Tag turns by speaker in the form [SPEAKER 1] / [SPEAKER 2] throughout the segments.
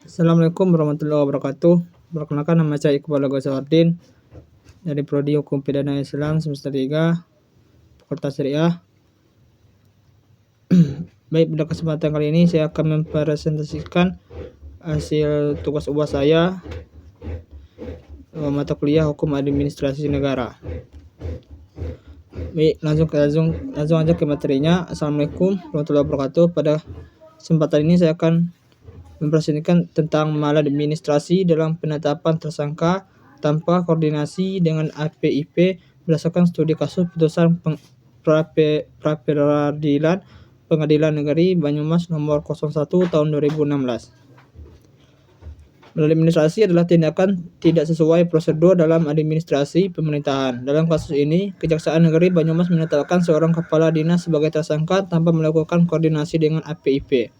[SPEAKER 1] Assalamualaikum warahmatullahi wabarakatuh. Perkenalkan, nama saya Iqbal Ghazawardin dari Prodi Hukum Pidana Islam semester 3 Fakultas Syariah. Baik, pada kesempatan kali ini saya akan mempresentasikan hasil tugas UAS saya mata kuliah Hukum Administrasi Negara. Baik, langsung aja ke materinya. Assalamualaikum warahmatullahi wabarakatuh. Pada kesempatan ini saya akan mempresentasikan tentang maladministrasi dalam penetapan tersangka tanpa koordinasi dengan APIP berdasarkan studi kasus putusan pra-peradilan Pengadilan Negeri Banyumas nomor 01 tahun 2016. Maladministrasi adalah tindakan tidak sesuai prosedur dalam administrasi pemerintahan. Dalam kasus ini, Kejaksaan Negeri Banyumas menetapkan seorang kepala dinas sebagai tersangka tanpa melakukan koordinasi dengan APIP.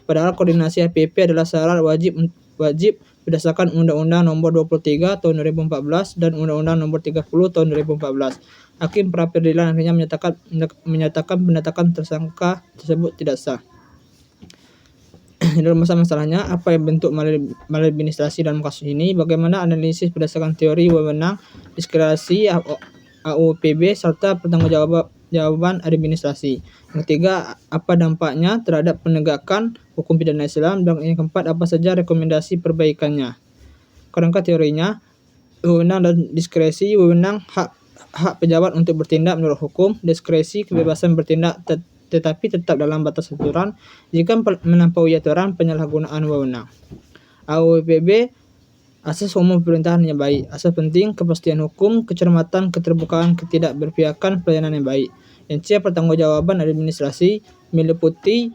[SPEAKER 1] Padahal koordinasi APIP adalah syarat wajib berdasarkan Undang-Undang Nomor 23 Tahun 2014 dan Undang-Undang Nomor 30 Tahun 2014. Hakim pra-peradilan akhirnya menyatakan penetapan tersangka tersebut tidak sah. Dalam masalahnya, apa yang bentuk maladministrasi dalam kasus ini? Bagaimana analisis berdasarkan teori wewenang, diskresi, AUPB, serta pertanggungjawaban administrasi. Yang ketiga, apa dampaknya terhadap penegakan hukum pidana Islam, dan yang keempat, apa saja rekomendasi perbaikannya. Kerangka teorinya, wewenang dan diskresi. Wewenang hak pejabat untuk bertindak menurut hukum, diskresi kebebasan bertindak tetapi tetap dalam batas aturan. Jika melampaui aturan, penyalahgunaan wewenang. AUPB, asas umum pemerintahan yang baik. Asas penting, kepastian hukum, kecermatan, keterbukaan, ketidakberpihakan, pelayanan yang baik. Yang C, pertanggungjawaban administrasi meliputi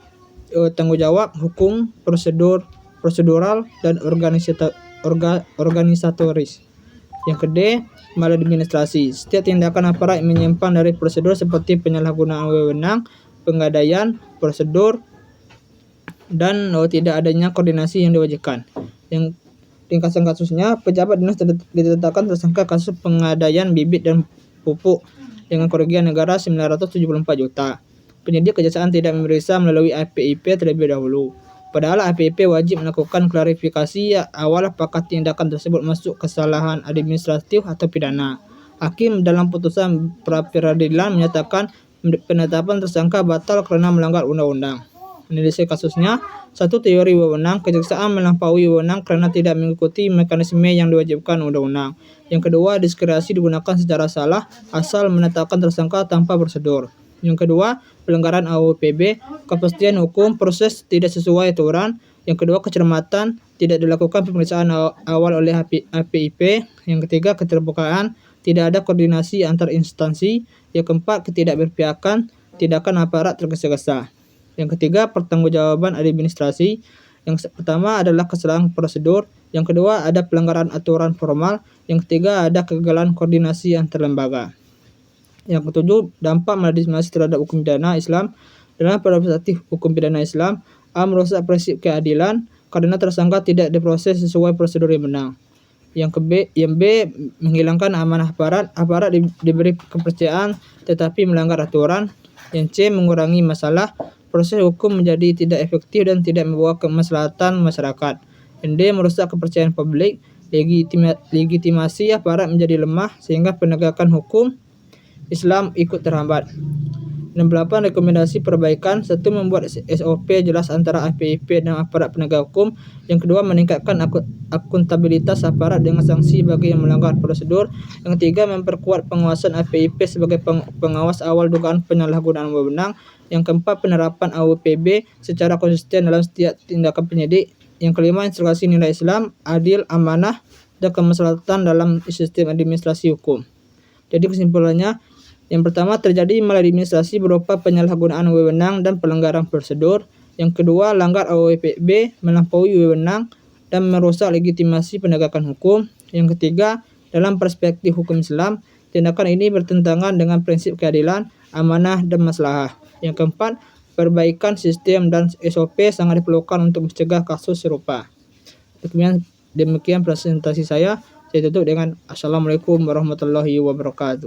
[SPEAKER 1] tanggung jawab hukum, prosedural, dan organisatoris. Yang ke D, maladministrasi. Setiap tindakan aparat yang menyimpang dari prosedur seperti penyalahgunaan wewenang, penggadaian prosedur, dan tidak adanya koordinasi yang diwajibkan. Yang ringkasan kasusnya, pejabat dinas ditetapkan tersangka kasus pengadaian bibit dan pupuk dengan kerugian negara 974 juta. Penyidik kejaksaan tidak memeriksa melalui APIP terlebih dahulu. Padahal APIP wajib melakukan klarifikasi awal apakah tindakan tersebut masuk kesalahan administratif atau pidana. Hakim dalam putusan pra-peradilan menyatakan penetapan tersangka batal karena melanggar undang-undang. Analisis kasusnya, satu, teori wewenang. Kejaksaan melampaui wewenang karena tidak mengikuti mekanisme yang diwajibkan undang-undang. Yang kedua, diskresi digunakan secara salah asal menetapkan tersangka tanpa prosedur. Yang kedua, pelanggaran AUPB, kepastian hukum, proses tidak sesuai aturan. Yang kedua, kecermatan, tidak dilakukan pemeriksaan awal oleh APIP. Yang ketiga, keterbukaan, tidak ada koordinasi antar instansi. Yang keempat, ketidakberpihakan, tindakan aparat tergesa-gesa. Yang ketiga, pertanggungjawaban administrasi. Yang pertama adalah kesalahan prosedur. Yang kedua, ada pelanggaran aturan formal. Yang ketiga, ada kegagalan koordinasi antar lembaga. Yang ketujuh, dampak maladministrasi terhadap hukum pidana Islam. Dalam perspektif hukum pidana Islam, A, merusak prinsip keadilan karena tersangka tidak diproses sesuai prosedur yang benar. Yang B, menghilangkan amanah aparat diberi kepercayaan tetapi melanggar aturan. Yang C, mengurangi masalah, proses hukum menjadi tidak efektif dan tidak membawa kemaslahatan masyarakat. Yang D, merusak kepercayaan publik, legitimasi aparat menjadi lemah sehingga penegakan hukum Islam ikut terhambat. 68, rekomendasi perbaikan. 1, membuat SOP jelas antara APIP dan aparat penegak hukum. Yang kedua, meningkatkan akuntabilitas aparat dengan sanksi bagi yang melanggar prosedur. Yang ketiga, memperkuat pengawasan APIP sebagai pengawas awal dugaan penyalahgunaan wewenang. Yang keempat, penerapan AUPB secara konsisten dalam setiap tindakan penyidik. Yang kelima, instalasi nilai Islam, adil, amanah, dan kemaslahatan dalam sistem administrasi hukum. Jadi kesimpulannya, yang pertama, terjadi maladministrasi berupa penyalahgunaan wewenang dan pelanggaran prosedur. Yang kedua, langgar AUPB, melampaui wewenang dan merusak legitimasi penegakan hukum. Yang ketiga, dalam perspektif hukum Islam, tindakan ini bertentangan dengan prinsip keadilan, amanah, dan maslahah. Yang keempat, perbaikan sistem dan SOP sangat diperlukan untuk mencegah kasus serupa. Demikian presentasi saya. Saya tutup dengan Assalamualaikum warahmatullahi wabarakatuh.